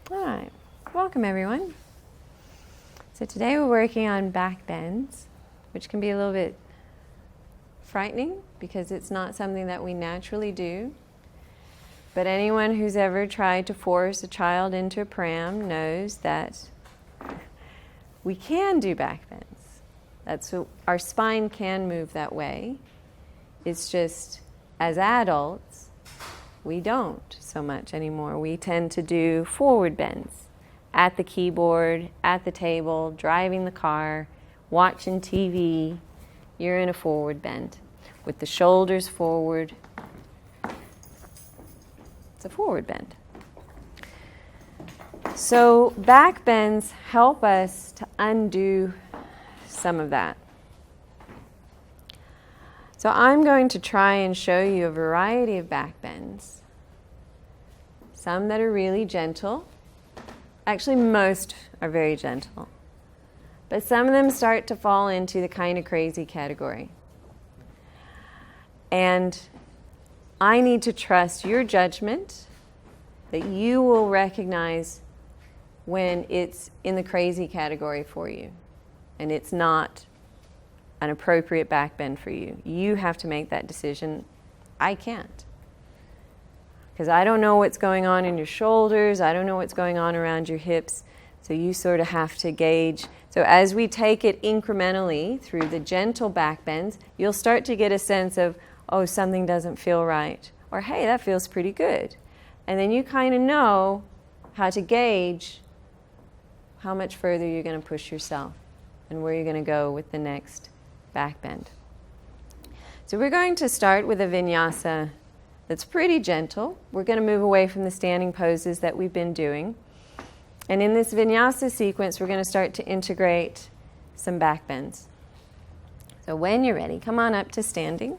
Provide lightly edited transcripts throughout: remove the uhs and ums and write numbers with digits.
All right, welcome everyone. So today we're working on backbends, which can be a little bit frightening because it's not something that we naturally do. But anyone who's ever tried to force a child into a pram knows that we can do backbends. That's what, our spine can move that way. It's just as adults, we don't so much anymore. We tend to do forward bends at the keyboard, at the table, driving the car, watching TV. You're in a forward bend with the shoulders forward. It's a forward bend. So back bends help us to undo some of that. So I'm going to try and show you a variety of back bends. Some that are really gentle. Actually, most are very gentle. But some of them start to fall into the kind of crazy category. And I need to trust your judgment that you will recognize when it's in the crazy category for you and it's not an appropriate back bend for you. You have to make that decision. I can't. Because I don't know what's going on in your shoulders. I don't know what's going on around your hips. So you sort of have to gauge. So as we take it incrementally through the gentle back bends, you'll start to get a sense of, oh, something doesn't feel right. Or, hey, that feels pretty good. And then you kind of know how to gauge how much further you're going to push yourself and where you're going to go with the next back bend. So we're going to start with a vinyasa that's pretty gentle. We're going to move away from the standing poses that we've been doing. And in this vinyasa sequence, we're going to start to integrate some back bends. So when you're ready, come on up to standing.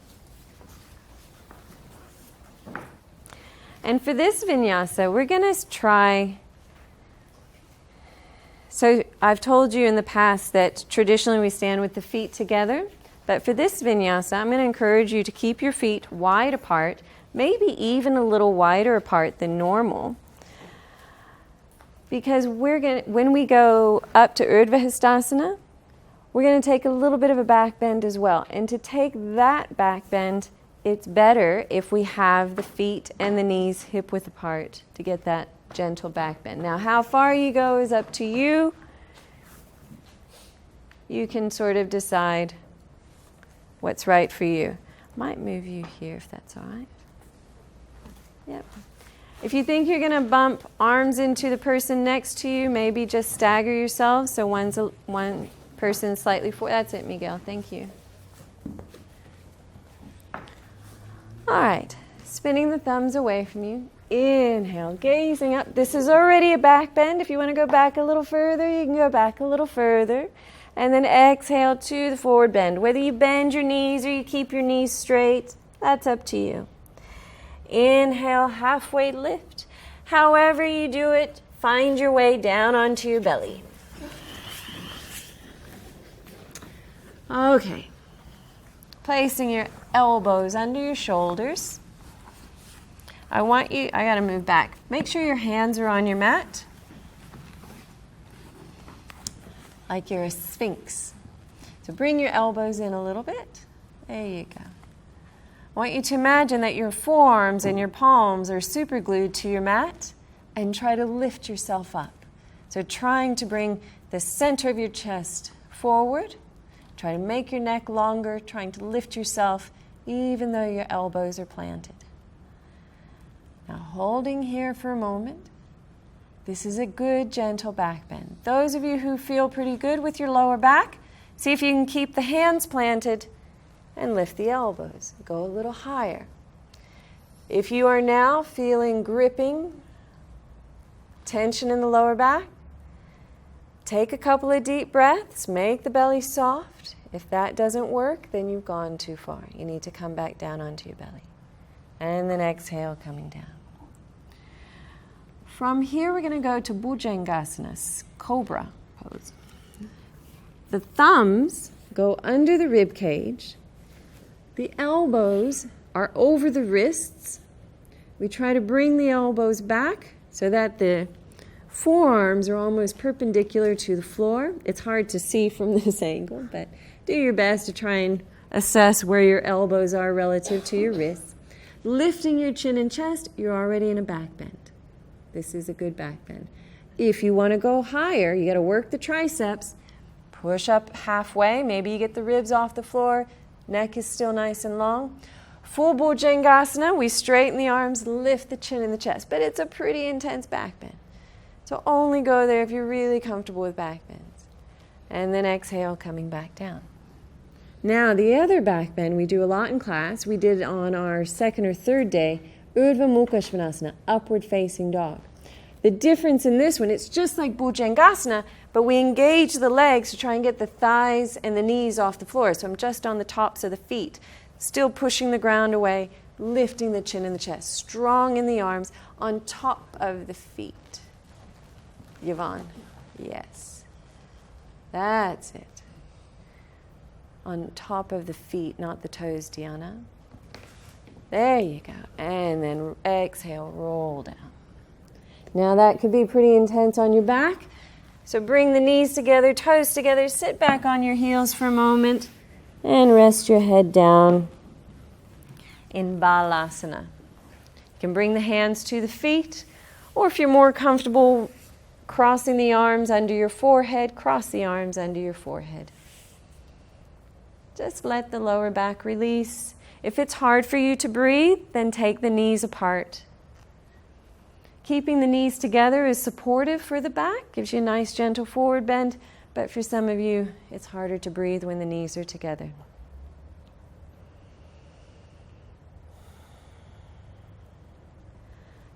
And for this vinyasa, we're going to try. So I've told you in the past that traditionally we stand with the feet together. But for this vinyasa, I'm going to encourage you to keep your feet wide apart, maybe even a little wider apart than normal. Because when we go up to Urdhva Hastasana, we're going to take a little bit of a back bend as well. And to take that back bend, it's better if we have the feet and the knees hip-width apart to get that gentle back bend. Now, how far you go is up to you. You can sort of decide what's right for you. Might move you here if that's all right. Yep. If you think you're going to bump arms into the person next to you, maybe just stagger yourself so one person slightly forward. That's it, Miguel. Thank you. All right. Spinning the thumbs away from you. Inhale, gazing up. This is already a back bend. If you want to go back a little further, you can go back a little further. And then exhale to the forward bend. Whether you bend your knees or you keep your knees straight, that's up to you. Inhale, halfway lift. However you do it, find your way down onto your belly. Okay. Placing your elbows under your shoulders. I got to move back. Make sure your hands are on your mat. Like you're a sphinx. So bring your elbows in a little bit. There you go. I want you to imagine that your forearms and your palms are super glued to your mat and try to lift yourself up. So trying to bring the center of your chest forward. Try to make your neck longer, trying to lift yourself even though your elbows are planted. Now holding here for a moment. This is a good gentle back bend. Those of you who feel pretty good with your lower back, see if you can keep the hands planted and lift the elbows. Go a little higher. If you are now feeling gripping, tension in the lower back, take a couple of deep breaths, make the belly soft. If that doesn't work, then you've gone too far. You need to come back down onto your belly. And then exhale, coming down. From here, we're going to go to Bhujangasana, cobra pose. The thumbs go under the rib cage. The elbows are over the wrists. We try to bring the elbows back so that the forearms are almost perpendicular to the floor. It's hard to see from this angle, but do your best to try and assess where your elbows are relative to your wrists. Lifting your chin and chest, you're already in a back bend. This is a good back bend. If you want to go higher, you got to work the triceps. Push up halfway. Maybe you get the ribs off the floor. Neck is still nice and long. Full Bhujangasana, we straighten the arms, lift the chin and the chest. But it's a pretty intense back bend. So only go there if you're really comfortable with back bends. And then exhale, coming back down. Now, the other back bend we do a lot in class. We did it on our second or third day, Urdhva Mukha Svanasana, upward facing dog. The difference in this one, it's just like Bhujangasana, but we engage the legs to try and get the thighs and the knees off the floor. So I'm just on the tops of the feet, still pushing the ground away, lifting the chin and the chest, strong in the arms, on top of the feet. Yvonne, yes. That's it. On top of the feet, not the toes, Diana. There you go. And then exhale, roll down. Now that could be pretty intense on your back. So bring the knees together, toes together, sit back on your heels for a moment, and rest your head down in Balasana. You can bring the hands to the feet, or if you're more comfortable crossing the arms under your forehead, cross the arms under your forehead. Just let the lower back release. If it's hard for you to breathe, then take the knees apart. Keeping the knees together is supportive for the back, gives you a nice gentle forward bend, but for some of you, it's harder to breathe when the knees are together.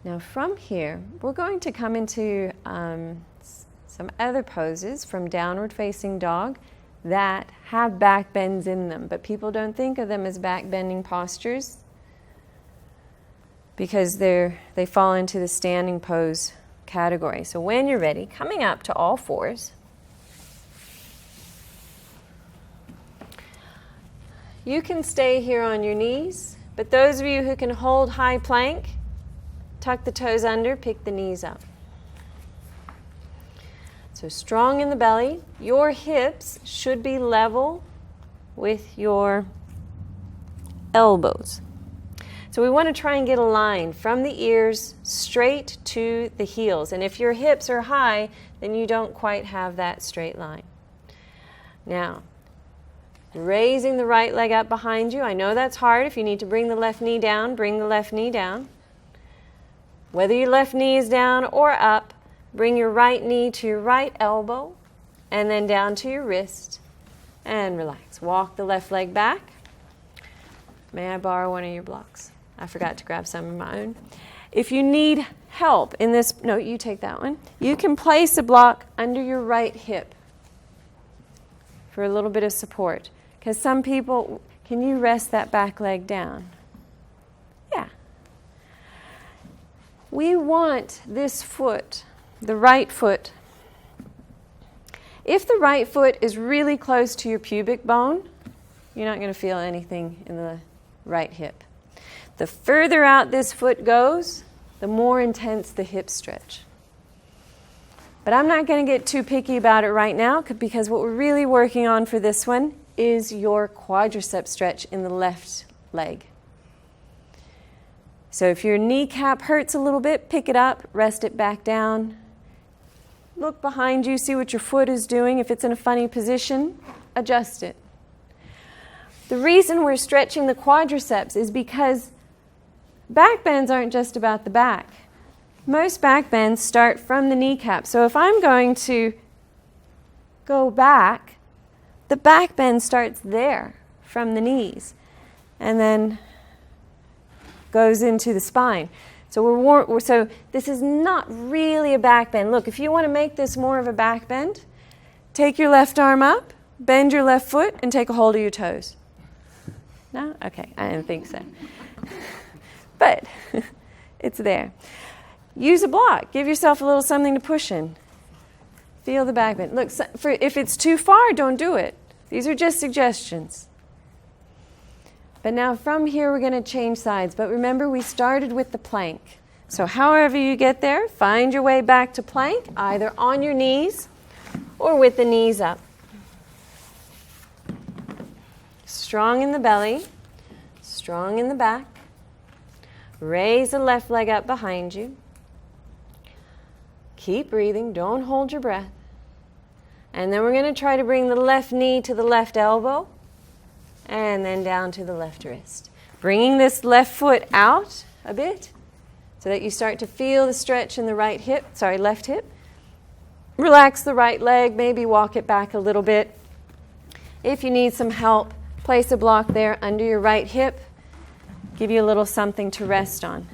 Now from here, we're going to come into some other poses from downward facing dog that have back bends in them, but people don't think of them as back bending postures because they fall into the standing pose category. So when you're ready, coming up to all fours, you can stay here on your knees, but those of you who can hold high plank, tuck the toes under, pick the knees up. So strong in the belly. Your hips should be level with your elbows. So we want to try and get a line from the ears straight to the heels. And if your hips are high, then you don't quite have that straight line. Now, raising the right leg up behind you. I know that's hard. If you need to bring the left knee down, bring the left knee down. Whether your left knee is down or up, bring your right knee to your right elbow and then down to your wrist and relax. Walk the left leg back. May I borrow one of your blocks? I forgot to grab some of my own. If you need help in this, no, you take that one. You can place a block under your right hip for a little bit of support. Because some people, can you rest that back leg down? Yeah. We want this foot, the right foot. If the right foot is really close to your pubic bone, you're not going to feel anything in the right hip. The further out this foot goes, the more intense the hip stretch. But I'm not going to get too picky about it right now because what we're really working on for this one is your quadricep stretch in the left leg. So if your kneecap hurts a little bit, pick it up, rest it back down. Look behind you, see what your foot is doing. If it's in a funny position, adjust it. The reason we're stretching the quadriceps is because back bends aren't just about the back. Most back bends start from the kneecap. So if I'm going to go back, the back bend starts there from the knees and then goes into the spine. So so this is not really a back bend. Look, if you want to make this more of a back bend, take your left arm up, bend your left foot, and take a hold of your toes. No? Okay, I didn't think so. But it's there. Use a block. Give yourself a little something to push in. Feel the back bend. Look, if it's too far, don't do it. These are just suggestions. But now from here, we're going to change sides. But remember, we started with the plank. So however you get there, find your way back to plank, either on your knees or with the knees up. Strong in the belly, strong in the back. Raise the left leg up behind you. Keep breathing, don't hold your breath. And then we're going to try to bring the left knee to the left elbow and then down to the left wrist. Bringing this left foot out a bit so that you start to feel the stretch in the left hip. Relax the right leg, maybe walk it back a little bit. If you need some help, place a block there under your right hip. Give you a little something to rest on.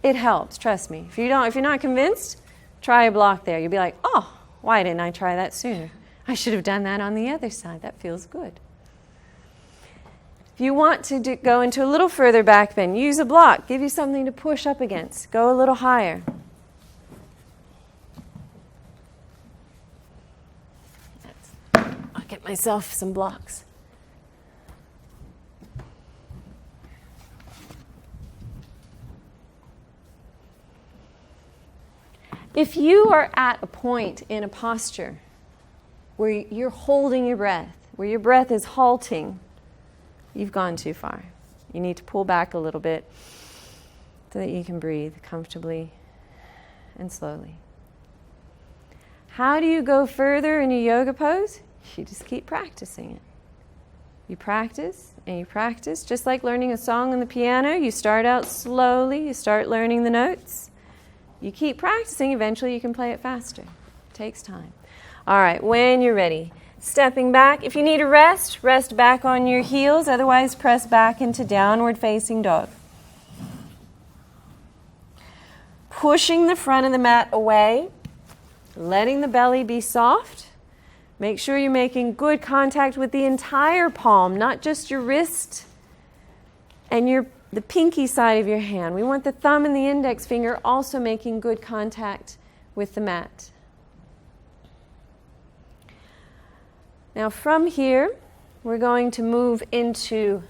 It helps, trust me. If you're not convinced, try a block there. You'll be like, oh, why didn't I try that sooner? I should have done that on the other side. That feels good. If you want to go into a little further back bend, use a block. Give you something to push up against. Go a little higher. I'll get myself some blocks. If you are at a point in a posture where you're holding your breath, where your breath is halting, you've gone too far. You need to pull back a little bit so that you can breathe comfortably and slowly. How do you go further in your yoga pose? You just keep practicing it. You practice and you practice, just like learning a song on the piano. You start out slowly, you start learning the notes. You keep practicing, eventually you can play it faster. It takes time. All right, when you're ready, stepping back. If you need a rest, rest back on your heels. Otherwise, press back into downward facing dog. Pushing the front of the mat away, letting the belly be soft. Make sure you're making good contact with the entire palm, not just your wrist and the pinky side of your hand. We want the thumb and the index finger also making good contact with the mat. Now from here, we're going to move into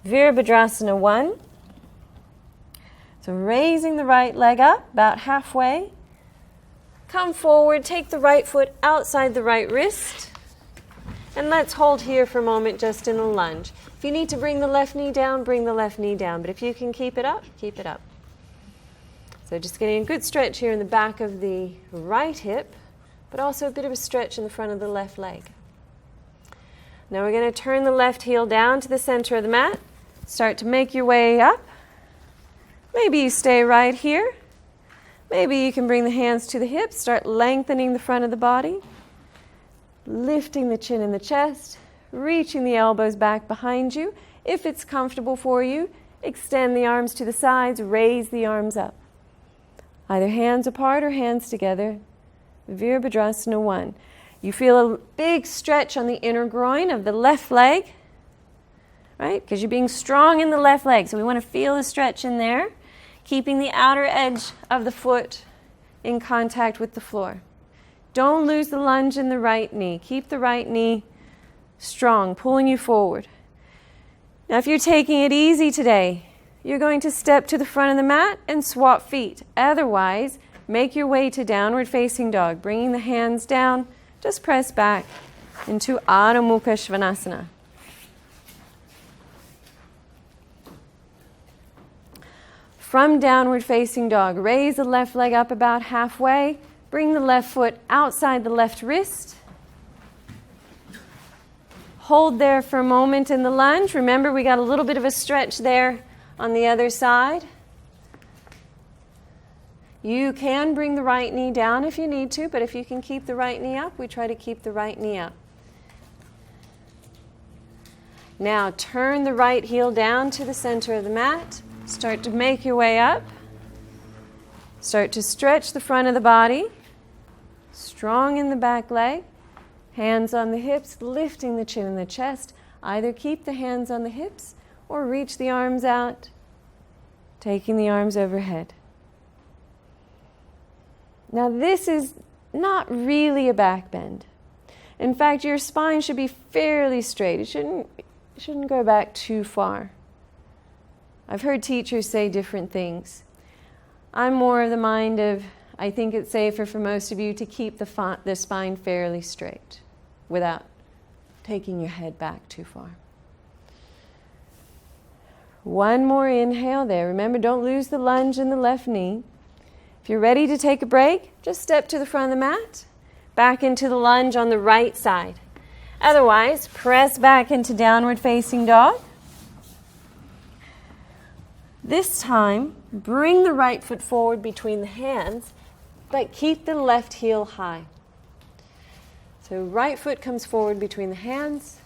Virabhadrasana 1. So raising the right leg up about halfway. Come forward, take the right foot outside the right wrist. And let's hold here for a moment just in a lunge. If you need to bring the left knee down, bring the left knee down. But if you can keep it up, keep it up. So just getting a good stretch here in the back of the right hip, but also a bit of a stretch in the front of the left leg. Now we're going to turn the left heel down to the center of the mat. Start to make your way up. Maybe you stay right here. Maybe you can bring the hands to the hips. Start lengthening the front of the body. Lifting the chin and the chest. Reaching the elbows back behind you. If it's comfortable for you, extend the arms to the sides. Raise the arms up. Either hands apart or hands together. Virabhadrasana 1. You feel a big stretch on the inner groin of the left leg, right? Because you're being strong in the left leg. So we want to feel the stretch in there, keeping the outer edge of the foot in contact with the floor. Don't lose the lunge in the right knee. Keep the right knee strong, pulling you forward. Now, if you're taking it easy today, you're going to step to the front of the mat and swap feet. Otherwise, make your way to downward facing dog, bringing the hands down. Just press back into Adho Mukha Svanasana. From downward facing dog, raise the left leg up about halfway. Bring the left foot outside the left wrist. Hold there for a moment in the lunge. Remember, we got a little bit of a stretch there on the other side. You can bring the right knee down if you need to, but if you can keep the right knee up, we try to keep the right knee up. Now turn the right heel down to the center of the mat. Start to make your way up. Start to stretch the front of the body. Strong in the back leg. Hands on the hips, lifting the chin and the chest. Either keep the hands on the hips or reach the arms out, taking the arms overhead. Now this is not really a back bend. In fact, your spine should be fairly straight. It shouldn't go back too far. I've heard teachers say different things. I'm more of the mind of, I think it's safer for most of you to keep the spine fairly straight without taking your head back too far. One more inhale there. Remember, don't lose the lunge in the left knee. If you're ready to take a break, just step to the front of the mat, back into the lunge on the right side. Otherwise, press back into downward facing dog. This time, bring the right foot forward between the hands, but keep the left heel high. So right foot comes forward between the hands.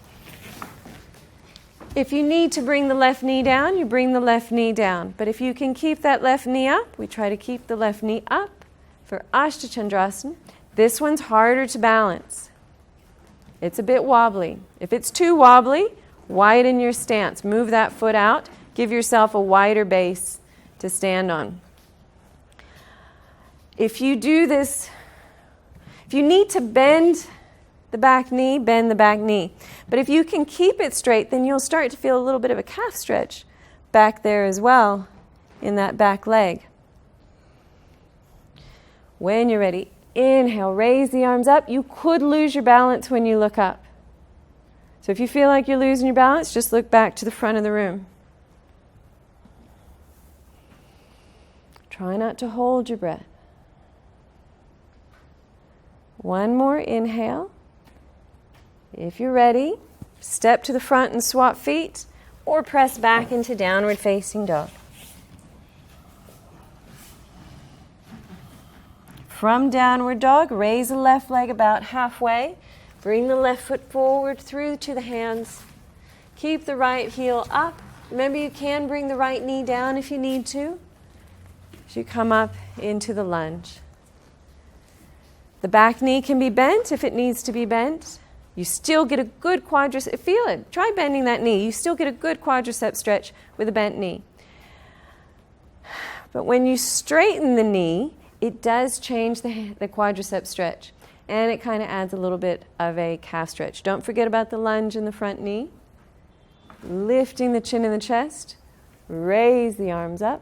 If you need to bring the left knee down, you bring the left knee down. But if you can keep that left knee up, we try to keep the left knee up for Ashtachandrasana. This one's harder to balance. It's a bit wobbly. If it's too wobbly, widen your stance. Move that foot out. Give yourself a wider base to stand on. If you do this, if you need to bend the back knee, bend the back knee. But if you can keep it straight, then you'll start to feel a little bit of a calf stretch back there as well in that back leg. When you're ready, inhale, raise the arms up. You could lose your balance when you look up. So if you feel like you're losing your balance, just look back to the front of the room. Try not to hold your breath. One more inhale. If you're ready, step to the front and swap feet, or press back into downward facing dog. From downward dog, raise the left leg about halfway. Bring the left foot forward through to the hands. Keep the right heel up. Remember, you can bring the right knee down if you need to, as you come up into the lunge. The back knee can be bent if it needs to be bent. You still get a good quadricep. Feel it. Try bending that knee. You still get a good quadricep stretch with a bent knee. But when you straighten the knee, it does change the quadricep stretch. And it kind of adds a little bit of a calf stretch. Don't forget about the lunge in the front knee. Lifting the chin and the chest. Raise the arms up.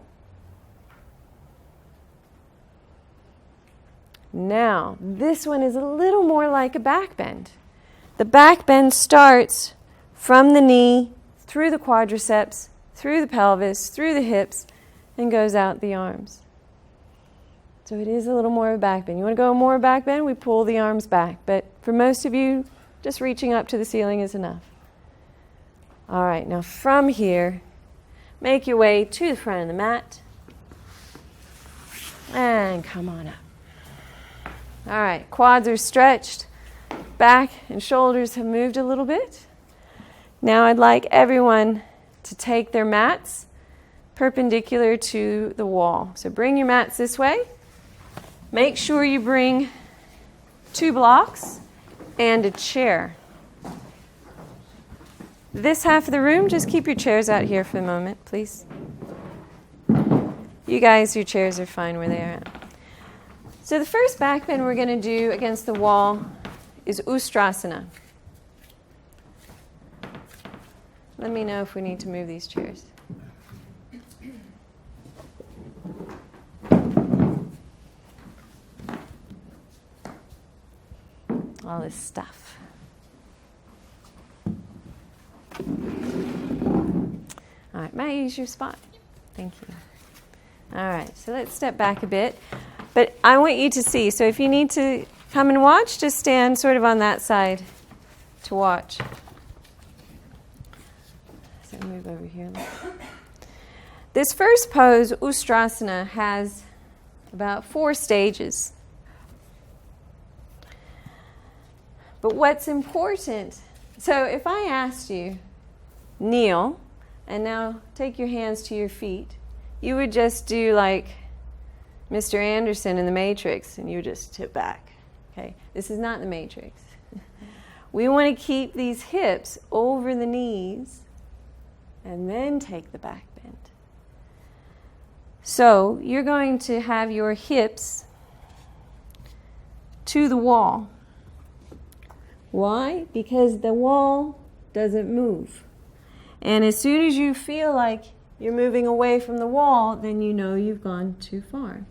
Now, this one is a little more like a back bend. The back bend starts from the knee, through the quadriceps, through the pelvis, through the hips, and goes out the arms. So it is a little more of a back bend. You want to go more back bend? We pull the arms back. But for most of you, just reaching up to the ceiling is enough. All right, now from here, make your way to the front of the mat. And come on up. All right, quads are stretched. Back and shoulders have moved a little bit. Now I'd like everyone to take their mats perpendicular to the wall. So bring your mats this way. Make sure you bring 2 blocks and a chair. This half of the room, just keep your chairs out here for a moment, please. You guys, your chairs are fine where they are at. So the first back bend we're going to do against the wall is Ustrasana. Let me know if we need to move these chairs. All this stuff. All right, may I use your spot? Thank you. All right, so let's step back a bit. But I want you to see, so if you need to come and watch, just stand sort of on that side to watch. So move over here. This first pose, Ustrasana, has about 4 stages. But what's important, so if I asked you, kneel, and now take your hands to your feet, you would just do like Mr. Anderson in The Matrix, and you would just tip back. Okay, this is not The Matrix. We want to keep these hips over the knees and then take the back bend. So you're going to have your hips to the wall. Why? Because the wall doesn't move. And as soon as you feel like you're moving away from the wall, then you know you've gone too far.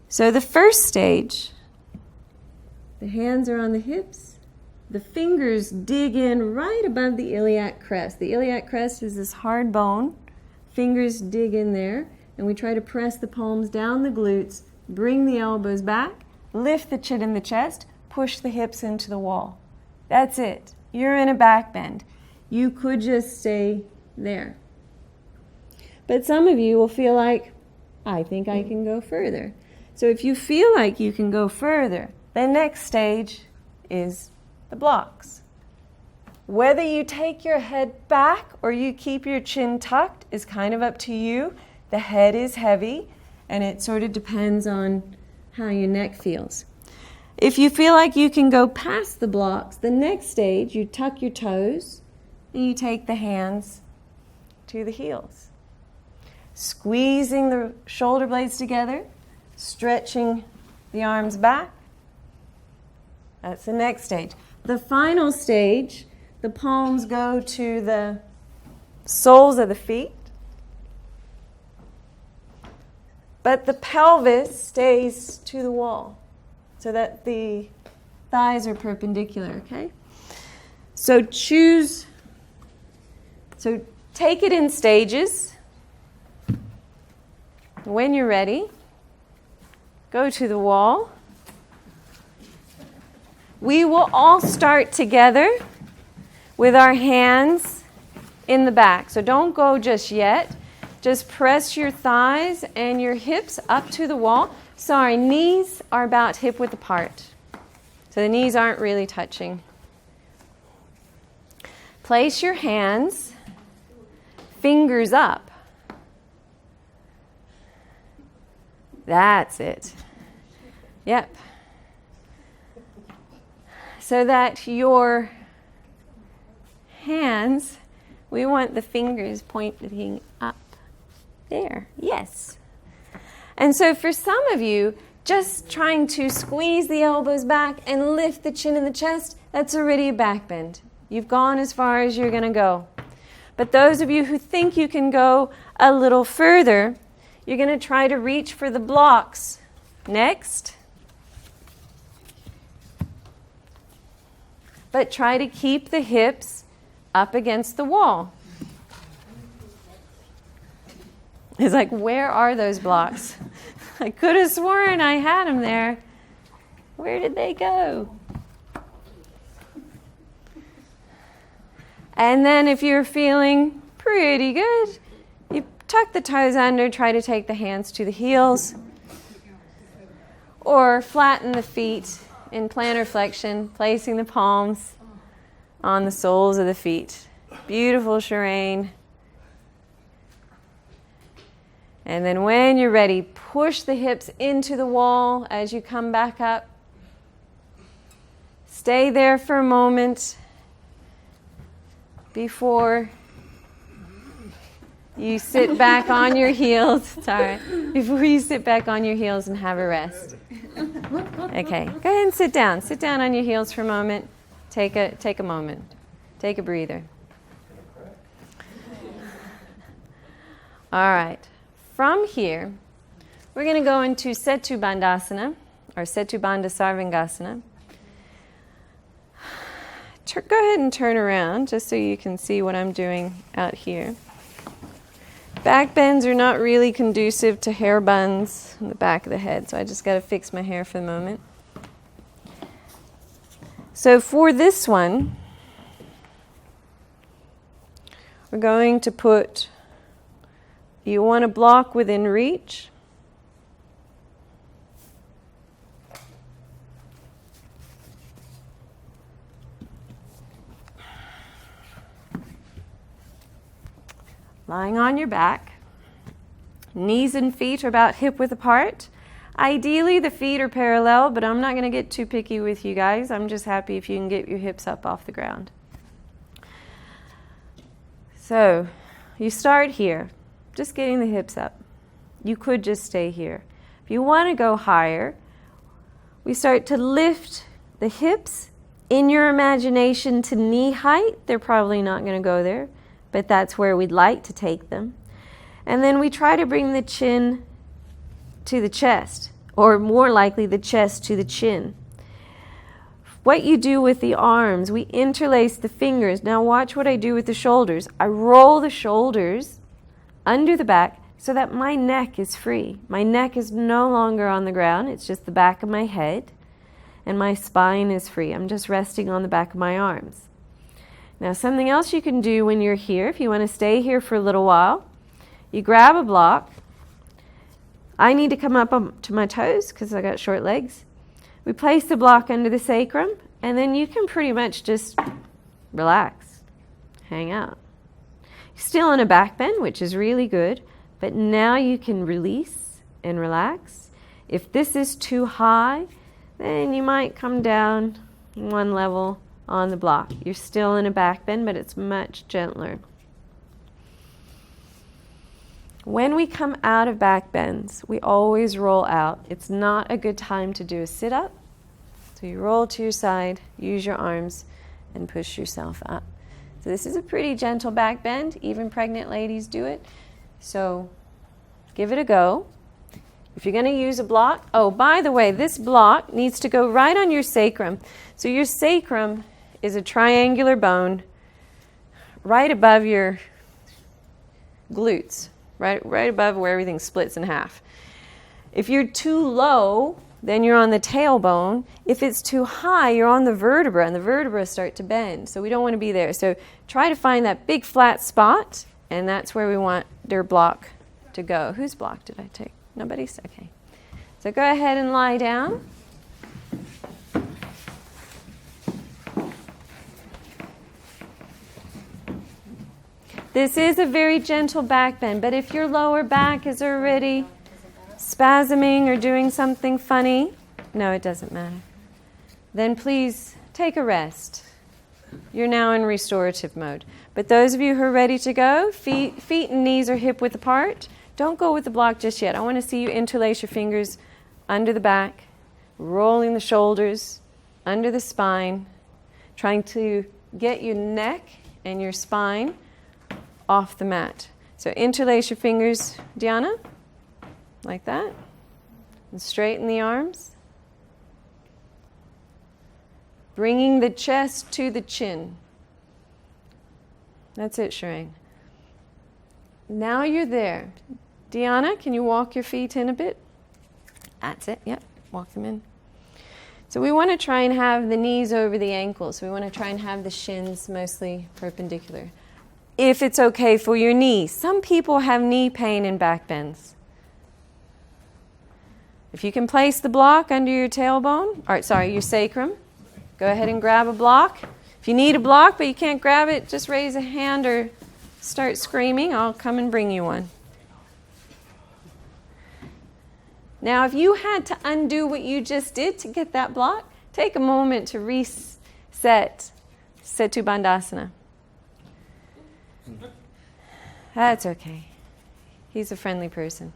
So the first stage, the hands are on the hips, the fingers dig in right above the iliac crest. The iliac crest is this hard bone. Fingers dig in there, and we try to press the palms down the glutes, bring the elbows back, lift the chin in the chest, push the hips into the wall. That's it. You're in a back bend. You could just stay there. But some of you will feel like, I think I can go further. So if you feel like you can go further, the next stage is the blocks. Whether you take your head back or you keep your chin tucked is kind of up to you. The head is heavy, and it sort of depends on how your neck feels. If you feel like you can go past the blocks, the next stage, you tuck your toes and you take the hands to the heels. Squeezing the shoulder blades together, stretching the arms back. That's the next stage. The final stage, the palms go to the soles of the feet, but the pelvis stays to the wall so that the thighs are perpendicular, okay? So take it in stages. When you're ready, go to the wall. We will all start together with our hands in the back. So don't go just yet. Just press your thighs and your hips up to the wall. So our knees are about hip width apart. So the knees aren't really touching. Place your hands, fingers up. That's it. Yep. So that your hands, we want the fingers pointing up. There, yes. And so for some of you, just trying to squeeze the elbows back and lift the chin and the chest, that's already a back bend. You've gone as far as you're going to go. But those of you who think you can go a little further, you're going to try to reach for the blocks. Next. But try to keep the hips up against the wall. It's like, where are those blocks? I could have sworn I had them there. Where did they go? And then if you're feeling pretty good, you tuck the toes under, try to take the hands to the heels, or flatten the feet in plantar flexion, placing the palms on the soles of the feet. Beautiful, Shireen. And then when you're ready, push the hips into the wall as you come back up. Stay there for a moment before you sit back on your heels. Sorry. Before you sit back on your heels and have a rest. Okay, go ahead and sit down. Sit down on your heels for a moment. Take a moment. Take a breather. All right. From here, we're going to go into Setu Bandhasana, or Setu Bandha Sarvangasana. Go ahead and turn around just so you can see what I'm doing out here. Back bends are not really conducive to hair buns in the back of the head, so I just got to fix my hair for the moment. So for this one, we're going to put, you want a block within reach. Lying on your back. Knees and feet are about hip width apart. Ideally, the feet are parallel, but I'm not going to get too picky with you guys. I'm just happy if you can get your hips up off the ground. So, you start here, just getting the hips up. You could just stay here. If you want to go higher, we start to lift the hips in your imagination to knee height. They're probably not going to go there. but that's where we'd like to take them. And then we try to bring the chin to the chest, or more likely the chest to the chin. What you do with the arms, we interlace the fingers. Now watch what I do with the shoulders. I roll the shoulders under the back so that my neck is free. My neck is no longer on the ground. It's just the back of my head, and my spine is free. I'm just resting on the back of my arms. Now something else you can do when you're here, if you want to stay here for a little while, you grab a block. I need to come up to my toes because I got short legs. We place the block under the sacrum, and then you can pretty much just relax, hang out. You're still in a back bend, which is really good, but now you can release and relax. If this is too high, then you might come down one level on the block. You're still in a back bend, but it's much gentler. When we come out of back bends, we always roll out. It's not a good time to do a sit-up. So you roll to your side, use your arms, and push yourself up. So this is a pretty gentle back bend. Even pregnant ladies do it. So give it a go. If you're going to use a block, oh, by the way, this block needs to go right on your sacrum. So your sacrum is a triangular bone right above your glutes. Right above where everything splits in half. If you're too low, then you're on the tailbone. If it's too high, you're on the vertebra, and the vertebrae start to bend. So we don't want to be there. So try to find that big flat spot, and that's where we want their block to go. Whose block did I take? Nobody's? Okay. So go ahead and lie down. This is a very gentle back bend, but if your lower back is already spasming or doing something funny, no, it doesn't matter. Then please take a rest. You're now in restorative mode. But those of you who are ready to go, feet and knees are hip width apart. Don't go with the block just yet. I want to see you interlace your fingers under the back, rolling the shoulders, under the spine, trying to get your neck and your spine off the mat. So interlace your fingers, Diana, like that, and straighten the arms. Bringing the chest to the chin. That's it, Shireen. Now you're there. Diana, can you walk your feet in a bit? That's it, yep, walk them in. So we want to try and have the knees over the ankles. We want to try and have the shins mostly perpendicular. If it's okay for your knees. Some people have knee pain in back bends. If you can place the block under your tailbone, your sacrum, go ahead and grab a block. If you need a block but you can't grab it, just raise a hand or start screaming. I'll come and bring you one. Now, if you had to undo what you just did to get that block, take a moment to reset Setu Bandhasana. That's okay. He's a friendly person.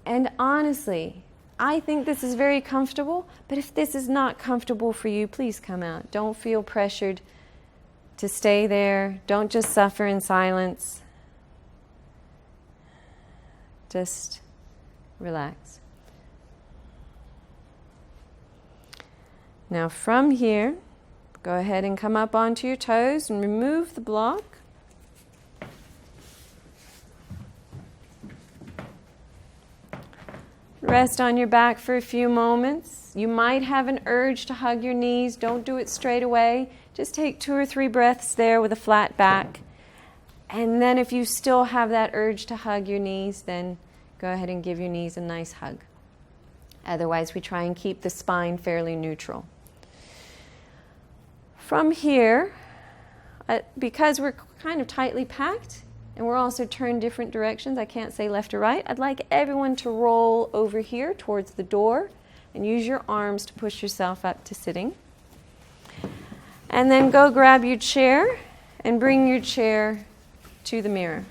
And honestly, I think this is very comfortable, but if this is not comfortable for you, please come out. Don't feel pressured to stay there. Don't just suffer in silence. Just relax. Now from here, go ahead and come up onto your toes and remove the block. Rest on your back for a few moments. You might have an urge to hug your knees. Don't do it straight away. Just take 2 or 3 breaths there with a flat back. And then if you still have that urge to hug your knees, then go ahead and give your knees a nice hug. Otherwise, we try and keep the spine fairly neutral. From here, because we're kind of tightly packed, and we're also turned different directions, I can't say left or right, I'd like everyone to roll over here towards the door and use your arms to push yourself up to sitting. And then go grab your chair and bring your chair to the mirror.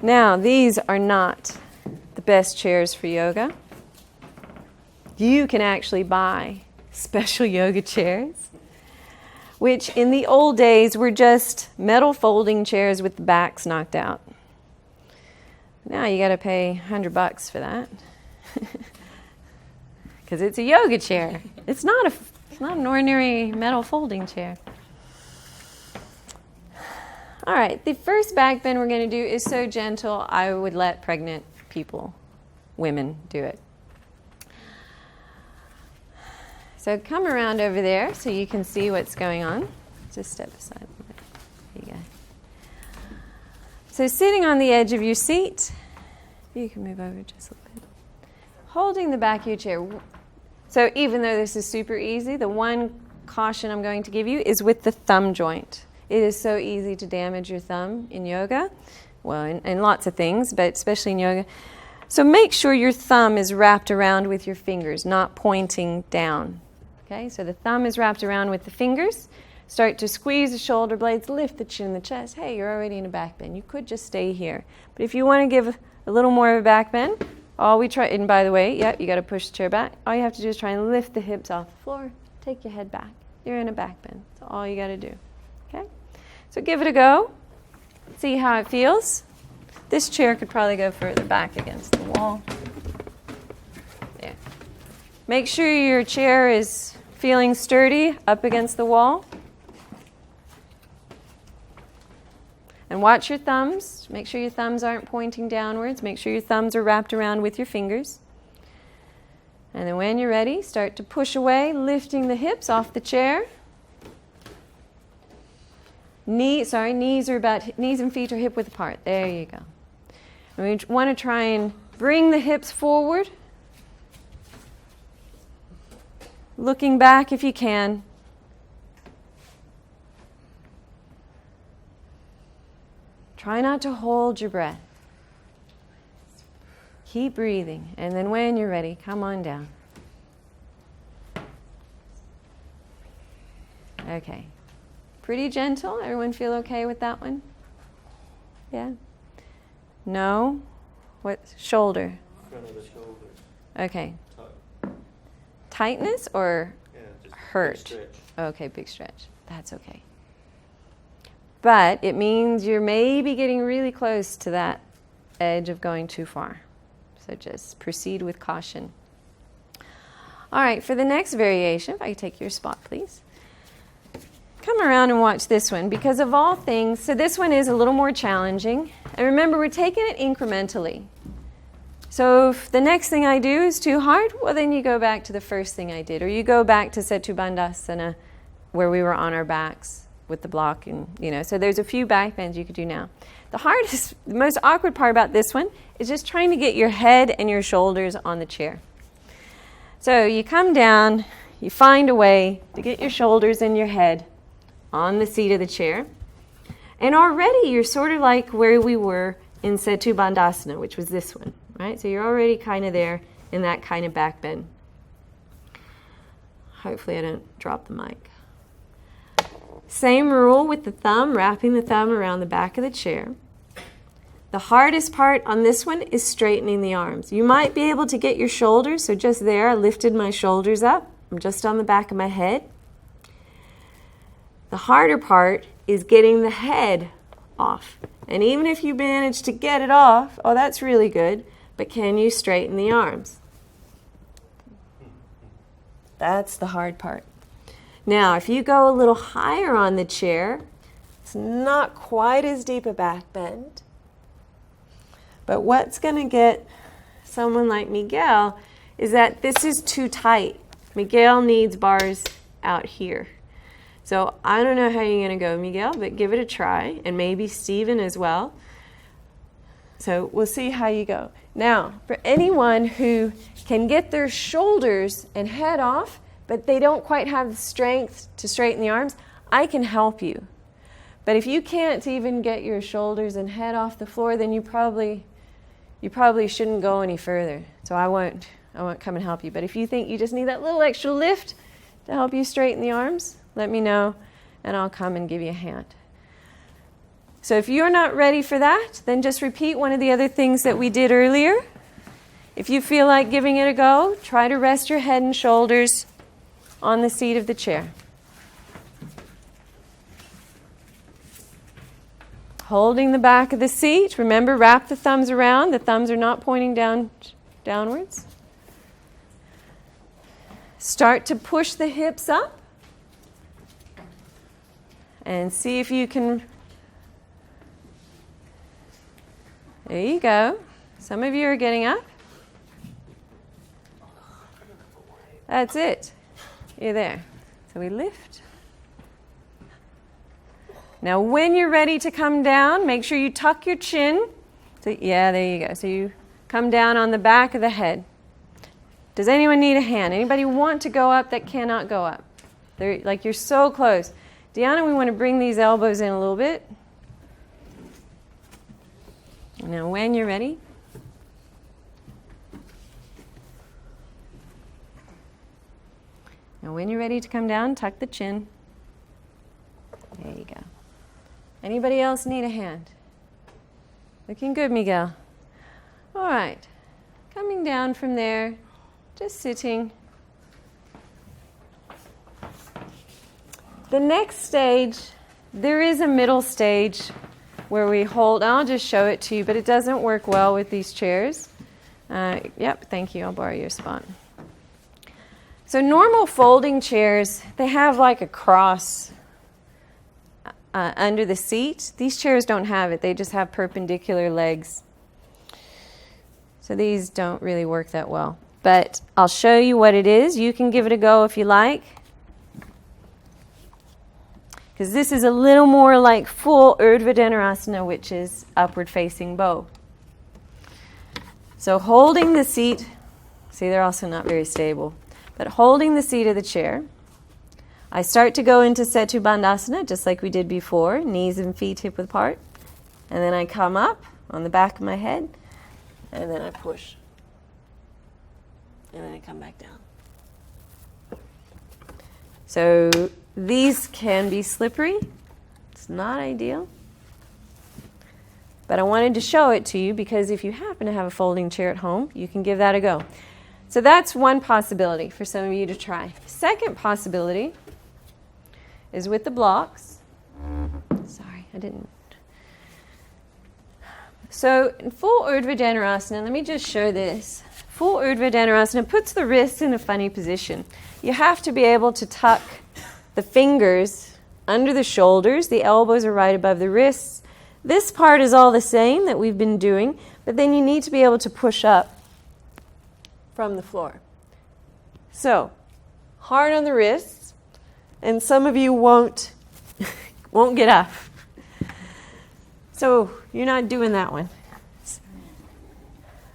Now, these are not the best chairs for yoga. You can actually buy special yoga chairs, which in the old days were just metal folding chairs with the backs knocked out. Now you got to pay $100 for that. Because it's a yoga chair. It's not an ordinary metal folding chair. All right, the first back bend we're going to do is so gentle, I would let pregnant people, women, do it. So come around over there so you can see what's going on. Just step aside. There you go. So sitting on the edge of your seat, you can move over just a little bit. Holding the back of your chair. So even though this is super easy, the one caution I'm going to give you is with the thumb joint. It is so easy to damage your thumb in yoga. Well, in lots of things, but especially in yoga. So make sure your thumb is wrapped around with your fingers, not pointing down. Okay, so the thumb is wrapped around with the fingers. Start to squeeze the shoulder blades, lift the chin and the chest. Hey, you're already in a back bend. You could just stay here. But if you want to give a little more of a back bend, and by the way, you got to push the chair back. All you have to do is try and lift the hips off the floor. Take your head back. You're in a back bend. That's all you got to do. Okay? So give it a go. See how it feels. This chair could probably go further back against the wall. There. Make sure your chair is feeling sturdy up against the wall. And watch your thumbs. Make sure your thumbs aren't pointing downwards. Make sure your thumbs are wrapped around with your fingers. And then when you're ready, start to push away, lifting the hips off the chair. Knees and feet are hip width apart. There you go. And we want to try and bring the hips forward. Looking back if you can. Try not to hold your breath. Keep breathing. And then when you're ready, come on down. Okay. Pretty gentle. Everyone feel okay with that one? Yeah? No? What? Shoulder? Front of the shoulder. Okay. Tight. Tightness or Yeah, just hurt? big stretch. Okay, big stretch. That's okay. But it means you're maybe getting really close to that edge of going too far. So just proceed with caution. All right, for the next variation, if I could take your spot, please. Come around and watch this one because of all things, so this one is a little more challenging. And remember, we're taking it incrementally. So if the next thing I do is too hard, well, then you go back to the first thing I did. Or you go back to Setu Bandhasana where we were on our backs with the block. And so there's a few back bends you could do now. The most awkward part about this one is just trying to get your head and your shoulders on the chair. So you come down, you find a way to get your shoulders and your head on the seat of the chair. And already you're sort of like where we were in Setu Bandhasana, which was this one, right? So you're already kind of there in that kind of back bend. Hopefully I don't drop the mic. Same rule with the thumb, wrapping the thumb around the back of the chair. The hardest part on this one is straightening the arms. You might be able to get your shoulders, so just there, I lifted my shoulders up. I'm just on the back of my head. The harder part is getting the head off. And even if you manage to get it off, oh, that's really good, but can you straighten the arms? That's the hard part. Now, if you go a little higher on the chair, it's not quite as deep a back bend. But what's going to get someone like Miguel is that this is too tight. Miguel needs bars out here. So I don't know how you're going to go, Miguel, but give it a try, and maybe Stephen as well. So we'll see how you go. Now, for anyone who can get their shoulders and head off, but they don't quite have the strength to straighten the arms, I can help you. But if you can't even get your shoulders and head off the floor, then you probably shouldn't go any further. So I won't come and help you. But if you think you just need that little extra lift to help you straighten the arms, let me know, and I'll come and give you a hand. So if you're not ready for that, then just repeat one of the other things that we did earlier. If you feel like giving it a go, try to rest your head and shoulders on the seat of the chair. Holding the back of the seat. Remember, wrap the thumbs around. The thumbs are not pointing downwards. Start to push the hips up. And see if you can... There you go. Some of you are getting up. That's it. You're there. So we lift. Now when you're ready to come down, make sure you tuck your chin. So, yeah, there you go. So you come down on the back of the head. Does anyone need a hand? Anybody want to go up that cannot go up? Like you're so close. Deanna, we want to bring these elbows in a little bit. Now when you're ready, to come down, tuck the chin. There you go. Anybody else need a hand? Looking good, Miguel. All right. Coming down from there, just sitting. The next stage, there is a middle stage where we hold. I'll just show it to you, but it doesn't work well with these chairs. Yep, thank you. I'll borrow your spot. So normal folding chairs, they have like a cross under the seat. These chairs don't have it. They just have perpendicular legs. So these don't really work that well. But I'll show you what it is. You can give it a go if you like. Because this is a little more like full Urdhva Dhanurasana, which is upward facing bow. So holding the seat, see they're also not very stable, but holding the seat of the chair, I start to go into Setu Bandhasana, just like we did before, knees and feet hip width apart. And then I come up on the back of my head, and then I push. And then I come back down. So these can be slippery. It's not ideal. But I wanted to show it to you because if you happen to have a folding chair at home, you can give that a go. So that's one possibility for some of you to try. Second possibility is with the blocks. Sorry, I didn't. So in full Urdhva Dhanurasana, let me just show this. Full Urdhva Dhanurasana puts the wrists in a funny position. You have to be able to tuck the fingers under the shoulders. The elbows are right above the wrists. This part is all the same that we've been doing, but then you need to be able to push up from the floor. So, hard on the wrists, and some of you won't get up. So, you're not doing that one.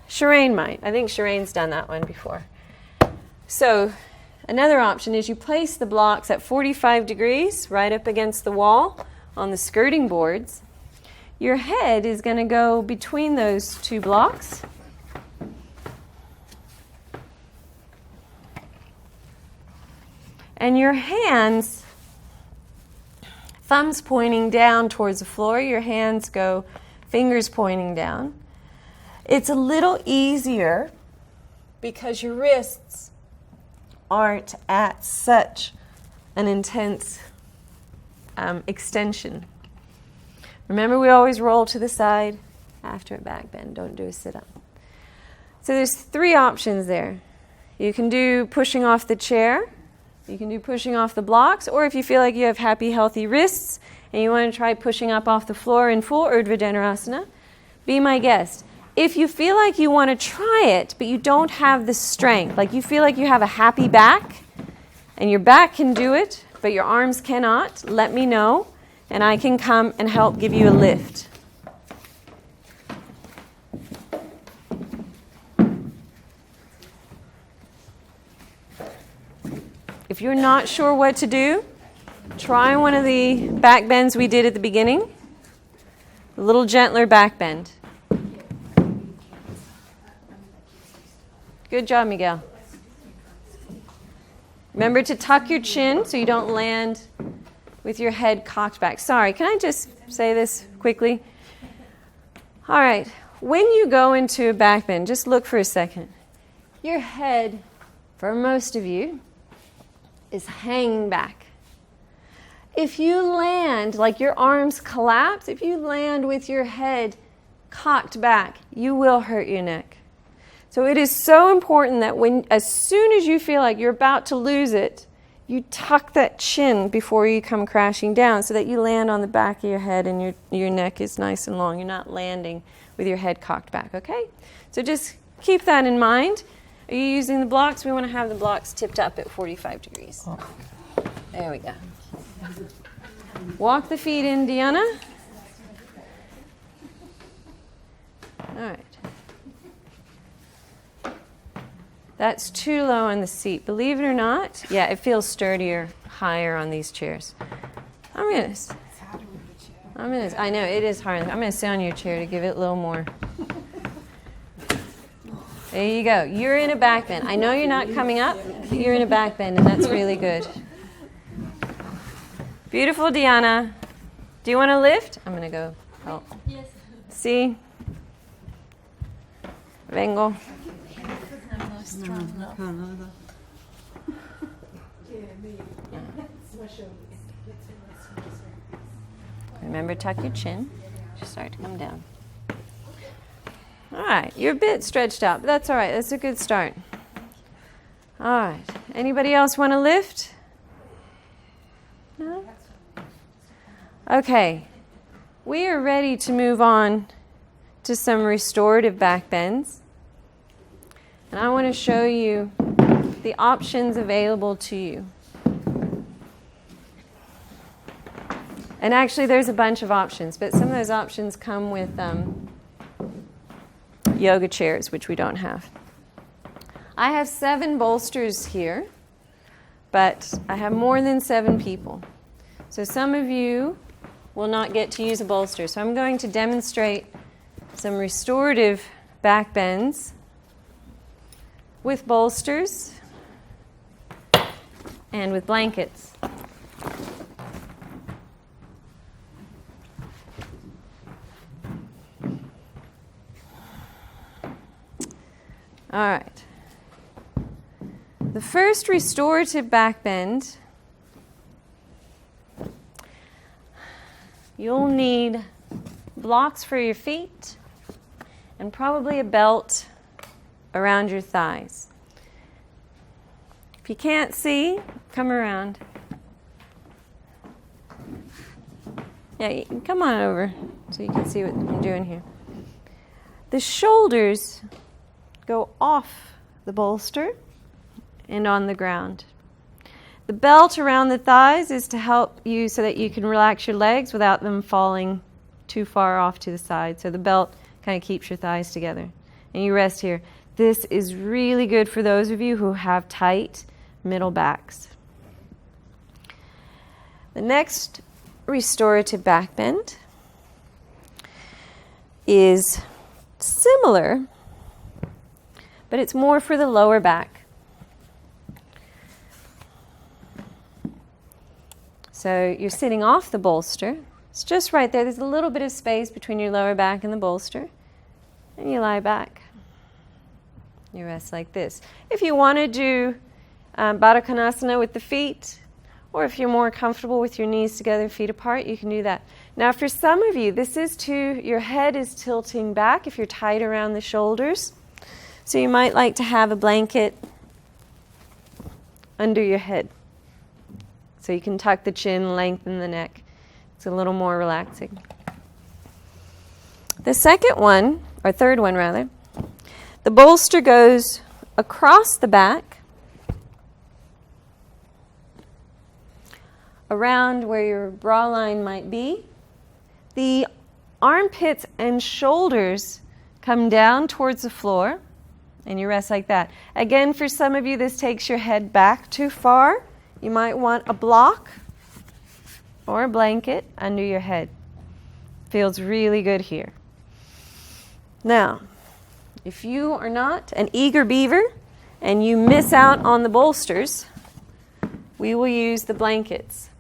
Shireen might. I think Shireen's done that one before. So, another option is you place the blocks at 45 degrees right up against the wall on the skirting boards. Your head is going to go between those two blocks. And your hands, thumbs pointing down towards the floor, your hands go fingers pointing down. It's a little easier because your wrists aren't at such an intense extension. Remember, we always roll to the side after a back bend. Don't do a sit-up. So there's three options there. You can do pushing off the chair. You can do pushing off the blocks. Or if you feel like you have happy, healthy wrists and you want to try pushing up off the floor in full Urdhva Dhanurasana, be my guest. If you feel like you want to try it, but you don't have the strength, like you feel like you have a happy back and your back can do it, but your arms cannot, let me know. And I can come and help give you a lift. If you're not sure what to do, try one of the back bends we did at the beginning. A little gentler back bend. Good job, Miguel. Remember to tuck your chin so you don't land with your head cocked back. Sorry, can I just say this quickly. All right. When you go into a back bend, just look for a second. Your head, for most of you, is hanging back. If you land, like your arms collapse, if you land with your head cocked back, you will hurt your neck. So it is so important that as soon as you feel like you're about to lose it, you tuck that chin before you come crashing down so that you land on the back of your head and your neck is nice and long. You're not landing with your head cocked back, okay? So just keep that in mind. Are you using the blocks? We want to have the blocks tipped up at 45 degrees. There we go. Walk the feet in, Deanna. All right. That's too low on the seat. Believe it or not, yeah, it feels sturdier, higher on these chairs. I know, it is hard. I'm going to sit on your chair to give it a little more. There you go. You're in a back bend. I know you're not coming up, but you're in a back bend, and that's really good. Beautiful, Deanna. Do you want to lift? I'm going to go help. Yes. See? Vengo. Remember, tuck your chin. Just start to come down. All right, you're a bit stretched out, but that's all right. That's a good start. All right. Anybody else want to lift? No? Okay. We are ready to move on to some restorative back bends. And I want to show you the options available to you. And actually, there's a bunch of options, but some of those options come with yoga chairs, which we don't have. I have 7 bolsters here, but I have more than 7 people. So some of you will not get to use a bolster. So I'm going to demonstrate some restorative back bends with bolsters and with blankets. All right. The first restorative back bend, you'll need blocks for your feet and probably a belt around your thighs. If you can't see, come around. Yeah, you can come on over so you can see what I'm doing here. The shoulders go off the bolster and on the ground. The belt around the thighs is to help you so that you can relax your legs without them falling too far off to the side. So the belt kind of keeps your thighs together. And you rest here. This is really good for those of you who have tight middle backs. The next restorative back bend is similar, but it's more for the lower back. So you're sitting off the bolster. It's just right there. There's a little bit of space between your lower back and the bolster. And you lie back. You rest like this. If you want to do Baddha Konasana with the feet, or if you're more comfortable with your knees together, feet apart, you can do that. Now for some of you, this is your head is tilting back if you're tight around the shoulders. So you might like to have a blanket under your head. So you can tuck the chin, lengthen the neck. It's a little more relaxing. The second one, or third one rather, the bolster goes across the back, around where your bra line might be. The armpits and shoulders come down towards the floor, and you rest like that. Again, for some of you, this takes your head back too far. You might want a block or a blanket under your head. Feels really good here. Now, if you are not an eager beaver and you miss out on the bolsters, we will use the blankets.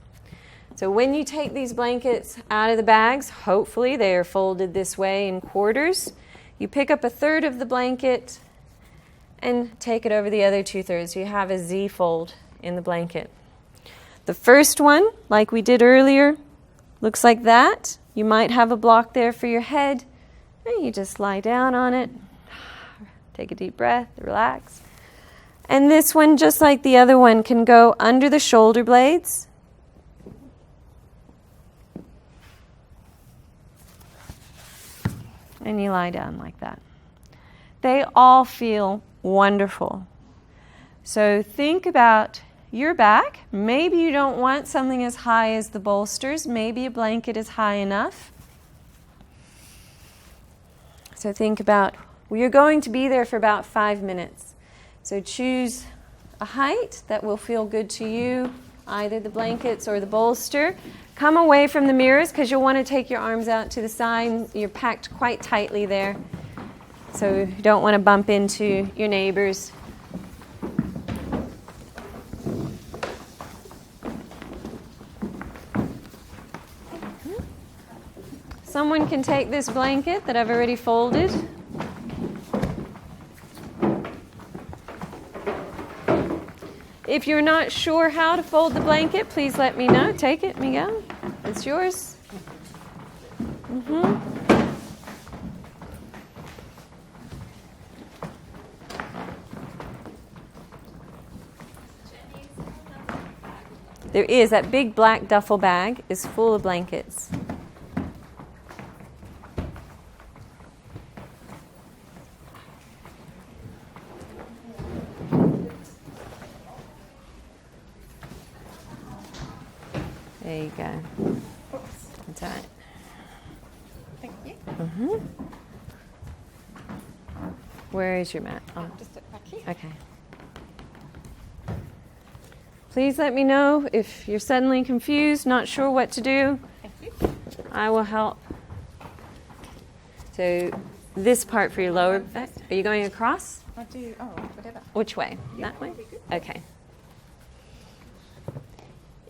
So when you take these blankets out of the bags, hopefully they are folded this way in quarters. You pick up a third of the blanket and take it over the other 2/3. You have a Z fold in the blanket. The first one, like we did earlier, looks like that. You might have a block there for your head, and you just lie down on it. Take a deep breath, relax. And this one, just like the other one, can go under the shoulder blades. And you lie down like that. They all feel wonderful. So think about your back. Maybe you don't want something as high as the bolsters. Maybe a blanket is high enough. So think about, well, you're going to be there for about 5 minutes. So choose a height that will feel good to you, either the blankets or the bolster. Come away from the mirrors because you'll want to take your arms out to the side. You're packed quite tightly there. So you don't want to bump into your neighbors. Someone can take this blanket that I've already folded. If you're not sure how to fold the blanket, please let me know. Take it, Miguel. It's yours. There is. That big black duffel bag is full of blankets. There you go. That's all right. Thank you. Where is your mat? Oh, Just back here. okay. Please let me know if you're suddenly confused, not sure what to do. Thank you. I will help. So this part for your lower back. Are you going across? I do. Oh, whatever. Which way? Yeah, That way? that'll be good. Okay.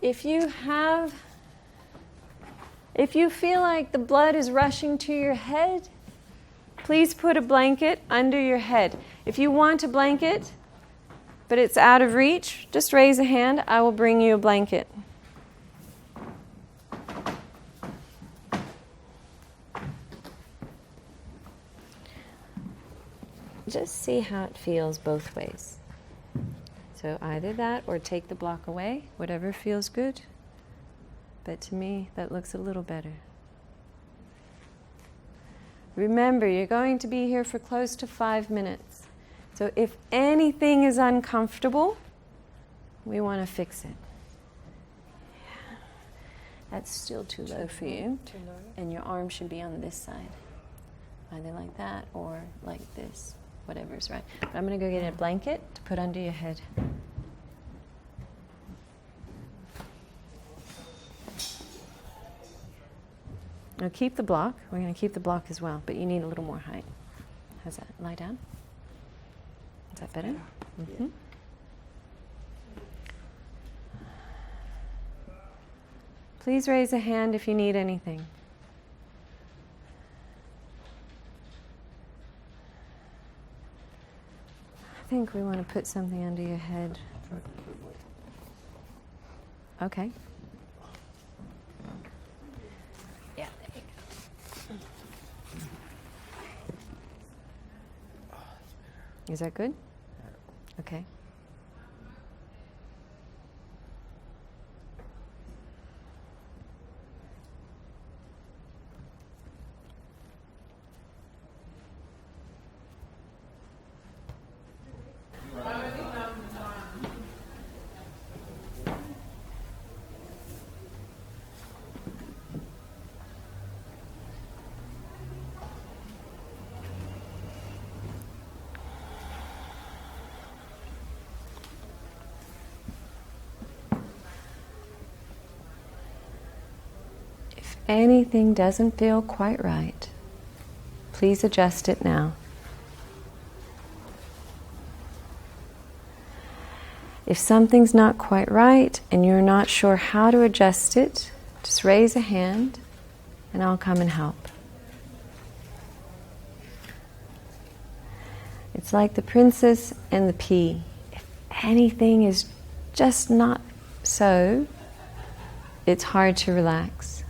If you feel like the blood is rushing to your head, please put a blanket under your head. If you want a blanket, but it's out of reach, just raise a hand. I will bring you a blanket. Just see how it feels both ways. So either that or take the block away, whatever feels good. But to me, that looks a little better. Remember, you're going to be here for close to 5 minutes. So if anything is uncomfortable, we want to fix it. Yeah. That's still too low for you. Too low. And your arm should be on this side. Either like that or like this. Whatever's right. But I'm going to go get a blanket to put under your head. Now keep the block. We're going to keep the block as well, but you need a little more height. How's that? Lie down. Is that better? Mm-hmm. Please raise a hand if you need anything. I think we want to put something under your head. Okay. Yeah, there you go. Is that good? Okay. If anything doesn't feel quite right, please adjust it now. If something's not quite right and you're not sure how to adjust it, Just raise a hand and I'll come and help. It's like the princess and the pea. If anything is just not so, it's hard to relax.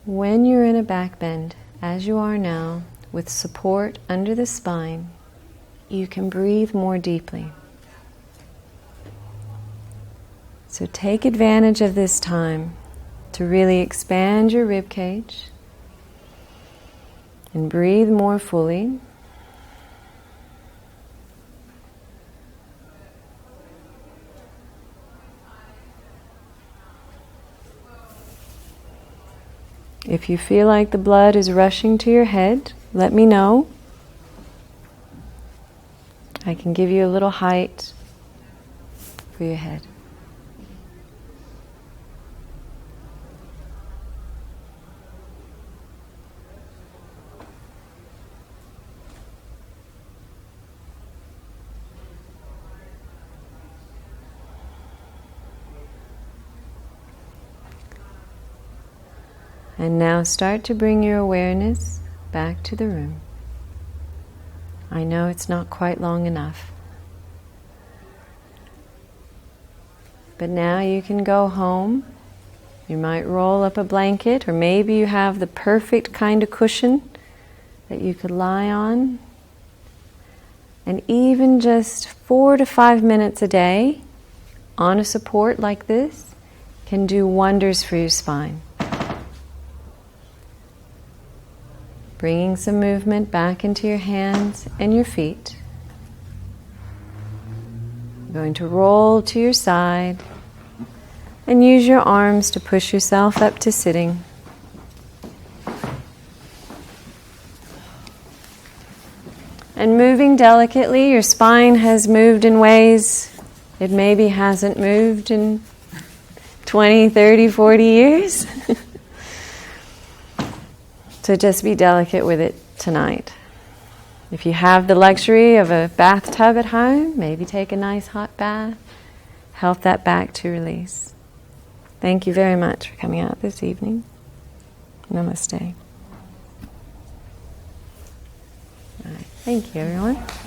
When you're in a back bend, as you are now, with support under the spine, you can breathe more deeply. So take advantage of this time to really expand your rib cage and breathe more fully. If you feel like the blood is rushing to your head, let me know. I can give you a little height for your head. And now start to bring your awareness back to the room. I know it's not quite long enough. But now you can go home. You might roll up a blanket, or maybe you have the perfect kind of cushion that you could lie on. And even just 4 to 5 minutes a day on a support like this can do wonders for your spine. Bringing some movement back into your hands and your feet. You're going to roll to your side and use your arms to push yourself up to sitting. And moving delicately, your spine has moved in ways it maybe hasn't moved in 20, 30, 40 years. So just be delicate with it tonight. If you have the luxury of a bathtub at home, maybe take a nice hot bath. Help that back to release. Thank you very much for coming out this evening. Namaste. All right. Thank you, everyone.